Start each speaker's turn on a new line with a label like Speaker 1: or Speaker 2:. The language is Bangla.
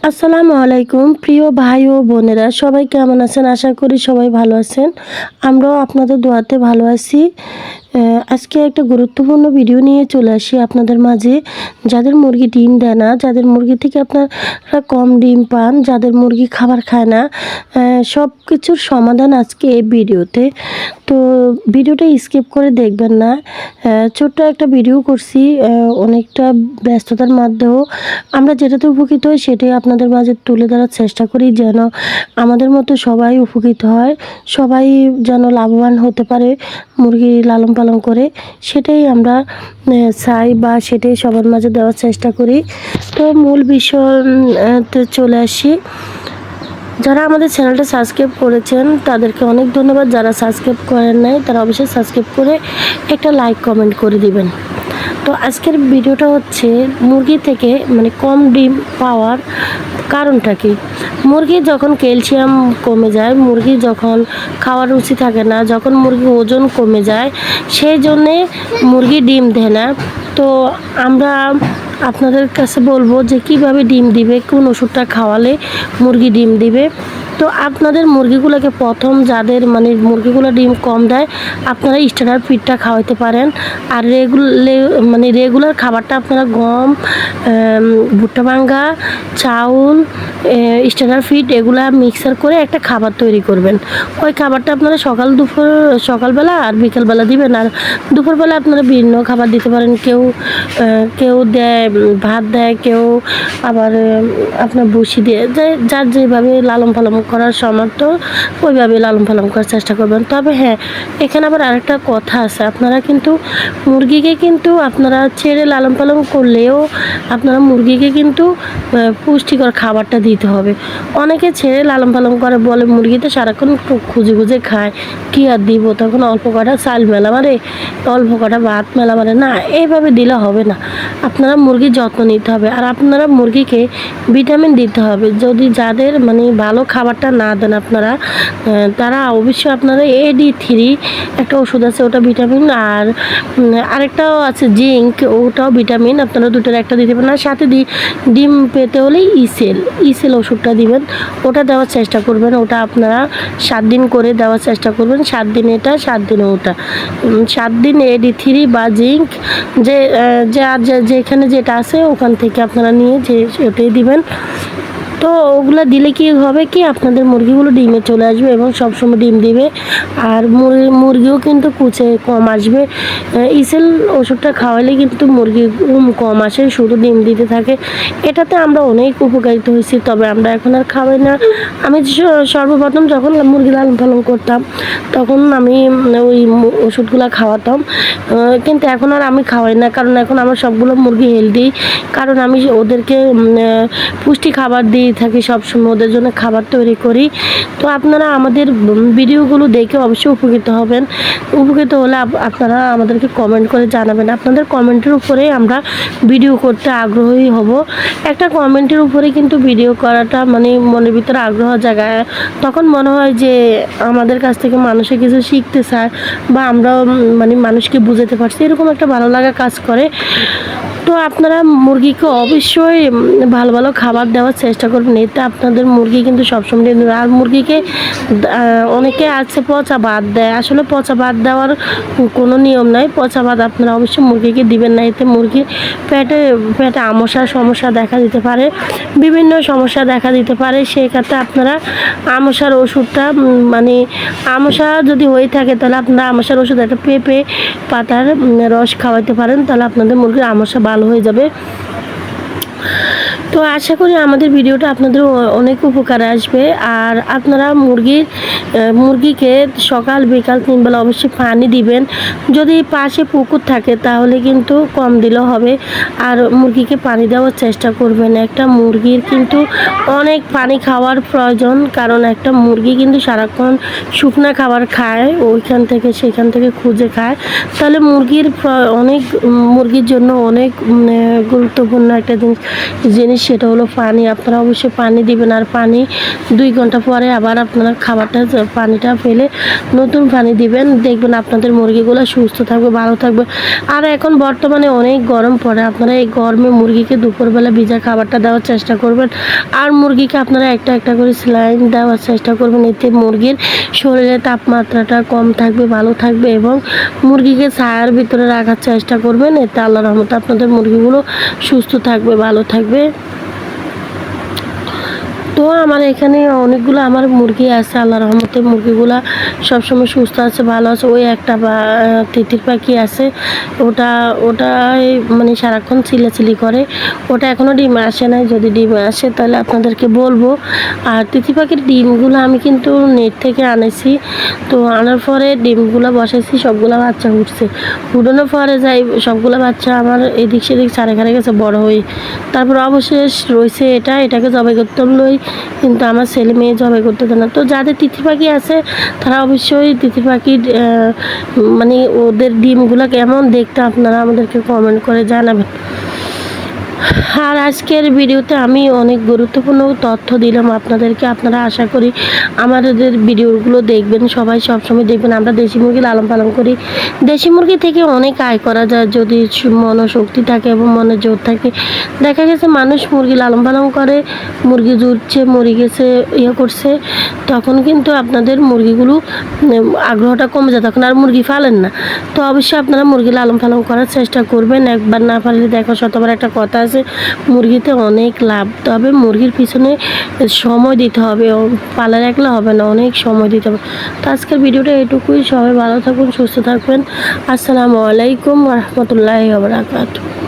Speaker 1: আসসালামু আলাইকুম প্রিয় ভাই ও বোনেরা, সবাই কেমন আছেন? আশা করি সবাই ভালো আছেন। আমরাও আপনাদের দোয়াতে ভালো আছি। আজকে একটা গুরুত্বপূর্ণ ভিডিও নিয়ে চলে আসি আপনাদের মাঝে। যাদের মুরগি ডিম দেয় না, যাদের মুরগি থেকে আপনারা কম ডিম পান, যাদের মুরগি খাবার খায় না, সব কিছুর সমাধান আজকে এই ভিডিওতে। তো ভিডিওটা স্কিপ করে দেখবেন না। ছোট্ট একটা ভিডিও করছি, অনেকটা ব্যস্ততার মধ্যেও আমরা যেটাতে উপকৃত হই সেটাই আপনাদের মাঝে তুলে ধরার চেষ্টা করি, যেন আমাদের মতো সবাই উপকৃত হয়, সবাই যেন লাভবান হতে পারে মুরগি লালন পালন করে। সেটাই আমরা চাই বা সেটাই সবার মাঝে দেওয়ার চেষ্টা করি। তো মূল বিষয়তে চলে আসি। যারা আমাদের চ্যানেলটা সাবস্ক্রাইব করেছেন তাদেরকে অনেক ধন্যবাদ। যারা সাবস্ক্রাইব করেন নাই তারা অবশ্যই সাবস্ক্রাইব করে একটা লাইক কমেন্ট করে দিবেন। তো আজকের ভিডিওটা হচ্ছে মুরগি থেকে কম ডিম পাওয়ার কারণটা কি। মুরগি যখন ক্যালসিয়াম কমে যায়, মুরগি যখন খাওয়ার রুচি থাকে না, যখন মুরগির ওজন কমে যায়, সেই জন্যে মুরগি ডিম দেয় না। তো আমরা আপনাদের কাছে বলবো যে কিভাবে ডিম দিবে, কোন ওষুধটা খাওয়ালে মুরগি ডিম দিবে। তো আপনাদের মুরগিগুলোকে প্রথম যাদের মুরগিগুলো ডিম কম দেয়, আপনারা স্ট্যান্ডার্ড ফিডটা খাওয়াতে পারেন। আর রেগুলার খাবারটা আপনারা গম, ভুট্টা ভাঙ্গা, চাউল, স্ট্যান্ডার্ড ফিড এগুলা মিক্সার করে একটা খাবার তৈরি করবেন। ওই খাবারটা আপনারা সকালবেলা আর বিকেলবেলা দিবেন। আর দুপুরবেলা আপনারা ভিন্ন খাবার দিতে পারেন। কেউ দেয় ভাত দেয়, কেউ আবার আপনার ভুসি দিয়ে, যার যেভাবে লালন পালন করার সামর্থ্য ওইভাবে লালন পালন করার চেষ্টা করবেন। তবে হ্যাঁ, এখানে আবার আরেকটা কথা আছে, আপনারা কিন্তু মুরগিকে আপনারা ছেড়ে লালন পালন করলেও আপনারা মুরগিকে পুষ্টিকর খাবারটা দিতে হবে। অনেকে ছেড়ে লালন পালন করে, বলে মুরগিতে সারাক্ষণ খুঁজে খুঁজে খায়, কি আর দিব, তখন অল্প কটা চাল মেলা মারে, অল্প কটা ভাত মেলা মারে না, এইভাবে দিলে হবে না। আপনারা মুরগির যত্ন নিতে হবে, আর আপনারা মুরগিকে ভিটামিন দিতে হবে। যদি যাদের ভালো খাবারটা না দেন আপনারা, তারা অবশ্যই আপনারা AD3 একটা ওষুধ আছে, ওটা ভিটামিন। আর আরেকটাও আছে জিঙ্ক, ওটাও ভিটামিন। আপনারা দুটোর একটা দিতে পারেন। আর সাথে ডিম পেতে হলে ইসেল ওষুধটা দিবেন, ওটা দেওয়ার চেষ্টা করবেন। ওটা আপনারা 7 দিন করে দেওয়ার চেষ্টা করবেন। 7 দিন এটা, 7 দিনে ওটা। 7 দিন AD3 বা জিঙ্ক, যেখানে যেটা আছে ওখান থেকে আপনারা নিয়ে ওটাই দিবেন। তো ওগুলো দিলে কি হবে, কি আপনাদের মুরগিগুলো ডিমে চলে আসবে এবং সবসময় ডিম দিবে। আর মুরগিও কুচে কম আসবে। ইসেল ওষুধটা খাওয়ালে মুরগি কম আসে, শুধু ডিম দিতে থাকে। এটাতে আমরা অনেক উপকারিত হয়েছি, তবে আমরা এখন আর খাওয়াই না। আমি সর্বপ্রথম যখন মুরগি লালন পালন করতাম তখন আমি ওই ওষুধগুলো খাওয়াতাম, কিন্তু এখন আর আমি খাওয়াই না। কারণ এখন আমার সবগুলো মুরগি হেলদি, কারণ আমি ওদেরকে পুষ্টি খাবার দিয়ে থাকি, সবসময় ওদের জন্য খাবার তৈরি করি। তো আপনারা আমাদের ভিডিওগুলো দেখে অবশ্যই উপকৃত হবেন। উপকৃত হলে আপনারা আমাদেরকে কমেন্ট করে জানাবেন। আপনাদের কমেন্টের উপরে আমরা ভিডিও করতে আগ্রহী হব। একটা কমেন্টের উপরে ভিডিও করাটা মনের ভিতরে আগ্রহ জায়গায়, তখন মনে হয় যে আমাদের কাছ থেকে মানুষে কিছু শিখতে চায়, বা আমরাও মানুষকে বুঝাতে পারছি, এরকম একটা ভালো লাগা কাজ করে। তো আপনারা মুরগিকে অবশ্যই ভালো ভালো খাবার দেওয়ার চেষ্টা করবেন, এতে আপনাদের মুরগি সবসময়। আর মুরগিকে অনেকে আছে পচা ভাত দেয়, আসলে পচা ভাত দেওয়ার কোনো নিয়ম নাই। পচা ভাত আপনারা অবশ্যই মুরগিকে দিবেন না, এতে মুরগির পেটে আমসার সমস্যা দেখা দিতে পারে, বিভিন্ন সমস্যা দেখা দিতে পারে। সেক্ষেত্রে আপনারা আমসার ওষুধটা আমসা যদি হয়ে থাকে তাহলে আপনারা আমসার ওষুধ একটা পেঁপে পাতার রস খাওয়াতে পারেন, তাহলে আপনাদের মুরগির আমসা ভালো হয়ে যাবে। তো আশা করি আমাদের ভিডিওটা আপনাদের অনেক উপকারে আসবে। আর আপনারা মুরগিকে সকাল বিকাল 3 বেলা অবশ্যই পানি দিবেন। যদি পাশে পুকুর থাকে তাহলে কম দিলেও হবে। আর মুরগিকে পানি দেওয়ার চেষ্টা করবেন। একটা মুরগির অনেক পানি খাওয়ার প্রয়োজন, কারণ একটা মুরগি সারাক্ষণ শুকনো খাবার খায়, সেখান থেকে খুঁজে খায়। তাহলে মুরগির জন্য অনেক গুরুত্বপূর্ণ একটা জিনিস সেটা হলো পানি। আপনারা অবশ্যই পানি দিবেন, আর পানি 2 ঘন্টা পরে আবার আপনারা পানিটা ফেলে নতুন পানি দিবেন। দেখবেন আপনাদের মুরগিগুলো সুস্থ থাকবে, ভালো থাকবে। আর এখন বর্তমানে অনেক গরম পড়ে, আপনারা এই গরমে মুরগিকে দুপুরবেলা ভিজা খাবারটা দেওয়ার চেষ্টা করবেন। আর মুরগিকে আপনারা একটা একটা করে স্যালাইন দেওয়ার চেষ্টা করবেন, এতে মুরগির শরীরে তাপমাত্রাটা কম থাকবে, ভালো থাকবে। এবং মুরগিকে ছায়ার ভিতরে রাখার চেষ্টা করবেন, এতে আল্লাহর রহমতে আপনাদের মুরগিগুলো সুস্থ থাকবে, ভালো থাকবে। তো আমার এখানে অনেকগুলো আমার মুরগি আছে, আল্লাহর রহমতে মুরগিগুলা সবসময় সুস্থ আছে, ভালো আছে। ওই একটা তিতির পাখি আছে, ওটা মানে সারাক্ষণ চিল্লাচিল্লি করে। ওটা এখনও ডিমে আসে নাই, যদি ডিমে আসে তাহলে আপনাদেরকে বলবো। আর তিতির পাখির ডিমগুলো আমি কিন্তু নেট থেকে আনেছি, তো আনার পরে ডিমগুলো বসাইছি, সবগুলো বাচ্চা উঠছে। উঠানোর পরে যাই সবগুলো বাচ্চা আমার এদিক সেদিক সারে খারে গেছে বড় হয়ে। তারপর অবশেষ রয়েছে এটাকে জবাই করতাম লই, কিন্তু আমার ছেলে মেয়ে জবাই করতে দেয় না। তো যাদের তিতির পাখি আছে তারা অবশ্যই তিতির পাখির মানে ওদের ডিমগুলো কেমন দেখতে আপনারা আমাদেরকে কমেন্ট করে জানাবেন। আর আজকের ভিডিওতে আমি অনেক গুরুত্বপূর্ণ তথ্য দিলাম আপনাদেরকে। আপনারা আশা করি আমাদের ভিডিওগুলো দেখবেন, সবাই সবসময় দেখবেন। আমরা দেশি মুরগি লালন পালন করি, দেশি মুরগি থেকে অনেক আয় করা যায় যদি মনোশক্তি থাকে এবং মনে জোর থাকে। দেখা গেছে মানুষ মুরগি লালন পালন করে, মুরগি জুড়ছে, মরে গেছে, করছে, তখন কিন্তু আপনাদের মুরগিগুলো আগ্রহটা কমে যায়, তখন আর মুরগি ফালেন না। তো অবশ্যই আপনারা মুরগি লালন পালন করার চেষ্টা করবেন, একবার না পারলে দেখো শতবার একটা কথা আছে, মুরগিতে অনেক লাভ। তবে মুরগির পিছনে সময় দিতে হবে, পালা রাখলে হবে না, অনেক সময় দিতে হবে। তো আজকের ভিডিওটা এটুকুই। সবাই ভালো থাকুন, সুস্থ থাকবেন। আসসালামু আলাইকুম ওয়া রাহমাতুল্লাহি ওয়া বারাকাতুহু।